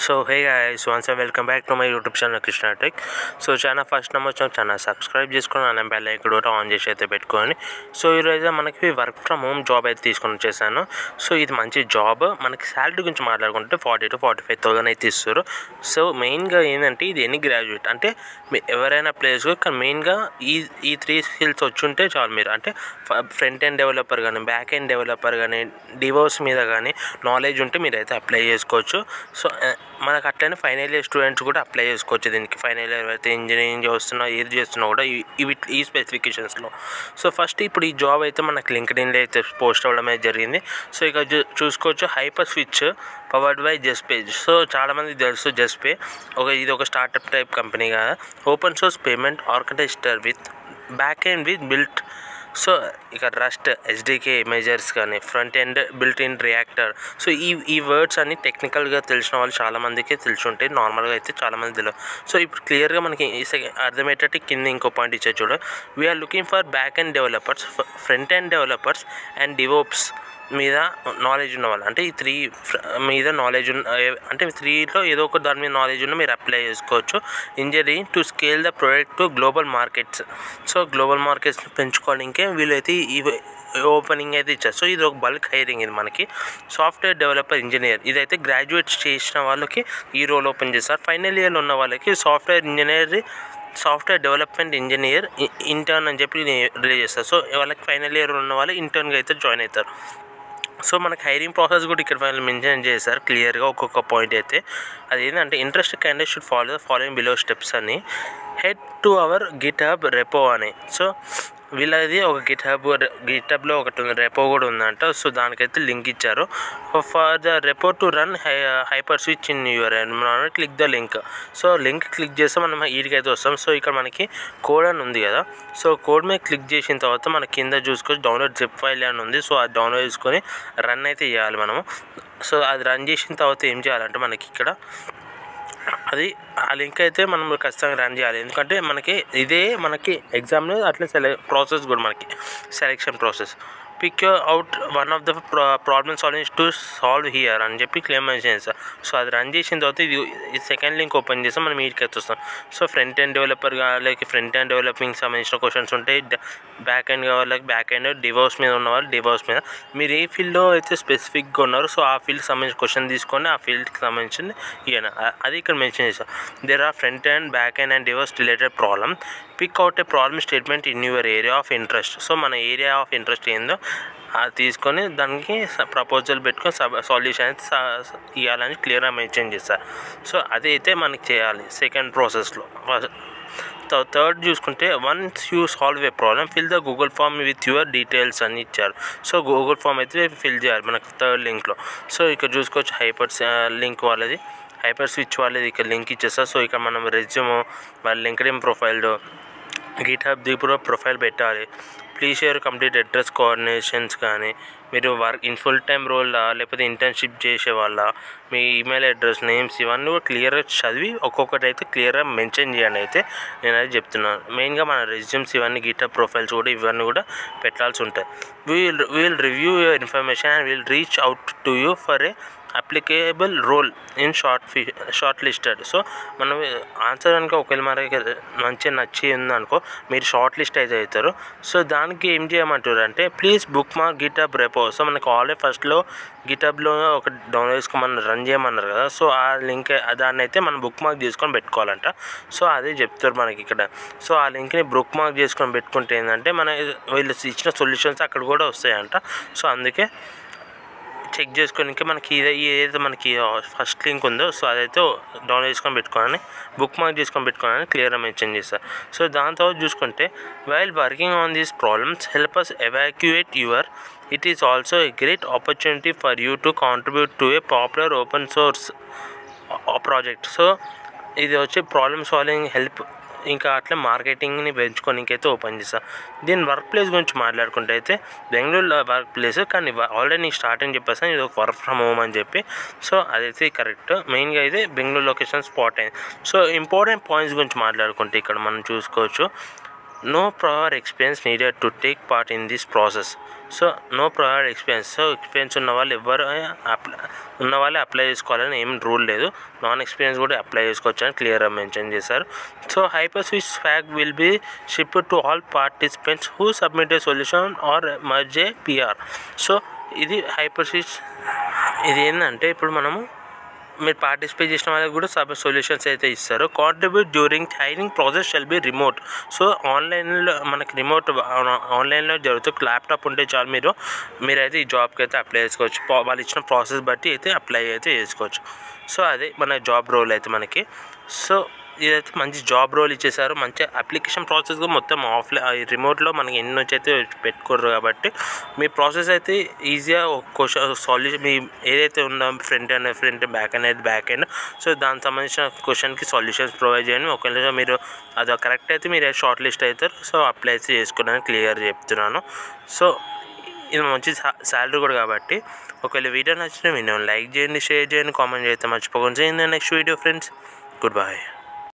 So hey guys, once welcome back to my YouTube channel Krishna tech. So channel first number వచ్చిన channel subscribe చేసుకుని అలా bell icon కూడా on చేసి అయితే పెట్టుకోండి. సో ఈరోజు మనకి వర్క్ ఫ్రమ్ హోమ్ జాబ్ అయితే తీసుకొని వచ్చేసాను. సో ఇది మంచి జాబ్. మనకి శాలరీ గురించి మాట్లాడుకుంటే 40,000 to 45,000 అయితే ఇస్తారు. సో మెయిన్గా ఏంటంటే ఇది ఎనీ గ్రాడ్యుయేట్ అంటే ఎవరైనా ప్లేస్, కానీ మెయిన్గా ఈ 3 స్కిల్స్ వచ్చుంటే చాలు. మీరు అంటే ఫ్రంట్ ఎండ్ డెవలపర్ కానీ, బ్యాక్ ఎండ్ డెవలపర్ కానీ, డివోర్స్ మీద కానీ నాలెడ్జ్ ఉంటే మీరైతే అప్లై చేసుకోవచ్చు. సో మనకు అట్లనే ఫైనల్ ఇయర్ స్టూడెంట్స్ కూడా అప్లై చేసుకోవచ్చు దీనికి. ఫైనల్ ఇయర్ అయితే ఇంజనీరింగ్ చేస్తున్నా, ఏది చేస్తున్నా కూడా ఈ స్పెసిఫికేషన్స్లో. సో ఫస్ట్ ఇప్పుడు ఈ జాబ్ అయితే మనకు లింక్డ్ఇన్లో అయితే పోస్ట్ అవ్వడం అయితే జరిగింది. సో ఇక చూసుకోవచ్చు, hyper switch powered by Juspay. So చాలామందికి తెలుసు జస్పే ఇది ఒక స్టార్టప్ టైప్ కంపెనీ కదా. Open source payment architecture with back end with built. So ఇక రస్ట్, ఎస్డికే మెజర్స్ కానీ, front end built in reactor. So ఈ వర్డ్స్ అన్ని టెక్నికల్గా తెలిసిన వాళ్ళు చాలామందికి తెలిసి ఉంటాయి, నార్మల్గా అయితే చాలామంది తెలియదు. సో ఇప్పుడు క్లియర్గా మనకి అర్థమయ్యేటట్టు కింద ఇంకో పాయింట్ ఇచ్చారు చూడ. We are looking for back end developers, front end developers and DevOps మీద నాలెడ్జ్ ఉన్నవాళ్ళు. అంటే ఈ 3 మీద నాలెడ్జ్ అంటే 3లో ఏదో ఒక దాని మీద నాలెడ్జ్ ఉన్న మీరు అప్లై చేసుకోవచ్చు. Engineering to scale the product to global markets. So global markets పెంచుకోవడానికే వీళ్ళైతే ఈ ఓపెనింగ్ అయితే ఇచ్చారు. సో ఇది ఒక బల్క్ హైరింగ్. ఇది మనకి సాఫ్ట్వేర్ డెవలపర్ ఇంజనీర్, ఇదైతే గ్రాడ్యుయేట్స్ చేసిన వాళ్ళకి ఈ రోల్ ఓపెన్ చేస్తారు. ఫైనల్ ఇయర్లో ఉన్న వాళ్ళకి సాఫ్ట్వేర్ డెవలప్మెంట్ ఇంజనీర్ ఇంటర్న్ అని చెప్పి రిలీజ్ చేస్తారు. సో వాళ్ళకి ఫైనల్ ఇయర్ ఉన్న వాళ్ళు ఇంటర్న్గా అయితే జాయిన్ అవుతారు. సో మనకి హైరింగ్ ప్రాసెస్ కూడా ఇక్కడ వాళ్ళు మెన్షన్ చేశారు క్లియర్గా ఒక్కొక్క పాయింట్ అయితే. అది ఏంటంటే interest candidate should follow the following below steps అని. Head to our GitHub repo అని. సో వీళ్ళది ఒక గిట్హబ్లో ఒకటి ఉంది, రెపో కూడా ఉందంట. సో దానికైతే లింక్ ఇచ్చారు. For the repo to run hyper switch in your environment click the link. So link click చేస్తే మనం వీడికైతే వస్తాం. సో ఇక్కడ మనకి కోడ్ అని ఉంది కదా. సో కోడ్ మీద క్లిక్ చేసిన తర్వాత మన కింద చూసుకొని డౌన్లోడ్ జిప్ ఫైల్ అని ఉంది. సో అది డౌన్లోడ్ చేసుకొని రన్ అయితే చేయాలి మనము. సో అది రన్ చేసిన తర్వాత ఏం చేయాలంటే మనకి ఇక్కడ ఆ లింక్ అయితే మనం ఖచ్చితంగా రన్ చేయాలి. ఎందుకంటే మనకి ఎగ్జామ్లో అట్లా ప్రాసెస్ కూడా మనకి selection process. Pick out one of the problem solving to solve here అని చెప్పి క్లెయిమ్ చేస్తాం. సో అది రన్ చేసిన తర్వాత ఇది సెకండ్ లింక్ ఓపెన్ చేస్తాం, మనం వీటికి అయితే వస్తాం. సో ఫ్రంట్ ఎండ్ డెవలపర్ కావాలి, ఫ్రంట్ ఎండ్ డెవలపింగ్ సంబంధించిన క్వశ్చన్స్ ఉంటాయి. బ్యాక్ ఎండ్ కావాలి, బ్యాక్ ఎండ్ డివోర్స్ మీద ఉన్నవాళ్ళు డివోర్స్ మీద. మీరు ఏ ఫీల్డ్లో అయితే స్పెసిఫిక్గా ఉన్నారో సో ఆ ఫీల్డ్కి సంబంధించిన క్వశ్చన్ తీసుకొని ఆ ఫీల్డ్కి సంబంధించింది ఇయన అది ఇక్కడ మెన్షన్ చేస్తాం. There are front end, back end and divorce related problem. Pick out a problem statement in your area of interest. So మన ఏరియా ఆఫ్ ఇంట్రెస్ట్ ఏందో అది తీసుకొని దానికి ప్రపోజల్ పెట్టుకొని సొల్యూషన్ ఇవ్వాలని క్లియర్గా మెన్షన్ చేస్తారు. సో అదైతే మనకి చేయాలి సెకండ్ ప్రాసెస్లో. థర్డ్ చూసుకుంటే once you solve a problem fill the Google form with your details అని ఇచ్చారు. సో గూగుల్ ఫామ్ అయితే ఫిల్ చేయాలి మనకు థర్డ్ లింక్లో. సో ఇక్కడ చూసుకోవచ్చు హైపర్ స్విచ్ వాళ్ళది ఇక్కడ లింక్ ఇచ్చేస్తారు. సో ఇక్కడ మనం రెజ్యూమ్, వాళ్ళ లింక్డ్ఇన్ ప్రొఫైల్, గిట్హబ్ దీపులో ప్రొఫైల్ పెట్టాలి. Please share complete address coordinations కానీ, మీరు వర్క్ ఇన్ ఫుల్ టైం రోల్లా లేకపోతే ఇంటర్న్షిప్ చేసే వాళ్ళ, మీ ఈమెయిల్ అడ్రస్, నేమ్స్ ఇవన్నీ కూడా క్లియర్గా చదివి ఒక్కొక్కటి అయితే క్లియర్గా మెన్షన్ చేయండి అయితే నేనైతే చెప్తున్నాను. మెయిన్గా మన రెజ్యూమ్స్ ఇవన్నీ గిట్హబ్ ప్రొఫైల్స్ కూడా ఇవన్నీ కూడా పెట్టాల్సి ఉంటాయి. Will review your information and will reach out to you for a applicable role in short listed. So మనం ఆన్సర్ కనుక ఒకవేళ మనకి మంచిగా నచ్చి ఉందనుకో మీరు షార్ట్ లిస్ట్ అయితే అవుతారు. సో దానికి ఏం చేయమంటారు అంటే please book mark GitHub repo. So మనకు ఆల్రెడీ ఫస్ట్లో గిట్హబ్లో ఒక డౌన్లోడ్ చేసుకొని రన్ చేయమన్నారు కదా. సో ఆ లింక్ దాన్ని అయితే మనం బుక్ మార్క్ చేసుకొని పెట్టుకోవాలంట. సో అదే చెప్తారు మనకి ఇక్కడ. సో ఆ లింక్ని బుక్ మార్క్ చేసుకొని పెట్టుకుంటే ఏంటంటే మన వీళ్ళు ఇచ్చిన సొల్యూషన్స్ అక్కడ కూడా వస్తాయంట. సో అందుకే చెక్ చేసుకోనికి మనకి ఏదైతే మనకి ఫస్ట్ లింక్ ఉందో సో అదైతే డౌన్లోడ్ చేసుకొని పెట్టుకోవాలని, బుక్ మార్క్ చేసుకొని పెట్టుకోవాలని క్లియర్గా మెన్షన్ చేస్తారు. సో దాని తర్వాత చూసుకుంటే while working on these problems help us evacuate it is also a great opportunity for you to contribute to a popular open source project. So ఇది వచ్చి ప్రాబ్లమ్ సాల్వింగ్ హెల్ప్, ఇంకా అట్లా మార్కెటింగ్ని పెంచుకోనికైతే ఓపెన్ చేస్తాను. దీని వర్క్ ప్లేస్ గురించి మాట్లాడుకుంటే అయితే బెంగళూరులో వర్క్ ప్లేస్, కానీ ఆల్రెడీ నేను స్టార్టింగ్ చెప్పేస్తాను ఇది ఒక వర్క్ ఫ్రమ్ హోమ్ అని చెప్పి. సో అదైతే కరెక్ట్. మెయిన్గా అయితే బెంగళూరు లొకేషన్ స్పాట్ అయింది. సో ఇంపార్టెంట్ పాయింట్స్ గురించి మాట్లాడుకుంటే ఇక్కడ మనం చూసుకోవచ్చు. No prior experience needed to take part in this process. So no provide experience. So experience ఉన్న వాళ్ళు ఎవరు అప్లై చేసుకోవాలని ఏం రూల్ లేదు. నాన్ ఎక్స్పీరియన్స్ కూడా అప్లై చేసుకోవచ్చు అని క్లియర్గా మెన్షన్ చేశారు. So hyper switch swag will be shipped to all participants who submit a solution or merge a PR. So ఇది హైపర్ స్విచ్. ఇది ఏంటంటే ఇప్పుడు మనము మీరు పార్టిసిపేట్ చేసిన వాళ్ళకి కూడా సొల్యూషన్స్ అయితే ఇస్తారు. Contribute during hiring process shall be remote. So ఆన్లైన్లో మనకి ఆన్లైన్లో జరుగుతుంది. ల్యాప్టాప్ ఉంటే చాలు మీరైతే ఈ జాబ్కి అయితే అప్లై చేసుకోవచ్చు. వాళ్ళు ఇచ్చిన ప్రాసెస్ బట్టి అయితే అప్లై అయితే చేసుకోవచ్చు. సో అదే మన జాబ్ రోల్ అయితే మనకి. సో ఇదైతే మంచి జాబ్ రోల్ ఇచ్చేసారు. మంచి అప్లికేషన్ ప్రాసెస్ కూడా మొత్తం రిమోట్లో మనకి ఎన్ని వచ్చి అయితే పెట్టుకోరు కాబట్టి మీ ప్రాసెస్ అయితే ఈజీగా క్వశ్చన్ సాల్వ్ మీ ఏదైతే ఉందో ఫ్రంట్ బ్యాక్ ఎండ్. సో దానికి సంబంధించిన క్వశ్చన్కి సొల్యూషన్స్ ప్రొవైడ్ చేయండి. ఒకవేళ మీరు అది కరెక్ట్ అయితే మీరు షార్ట్ లిస్ట్ అవుతారు. సో అప్లై అయితే చేసుకోవడానికి క్లియర్ చెప్తున్నాను. సో ఇది మంచి శాలరీ కూడా కాబట్టి ఒకవేళ వీడియో నచ్చిన లైక్ చేయండి, షేర్ చేయండి, కామెంట్ చేస్తే మర్చిపోకండి. Next video friends. Good bye.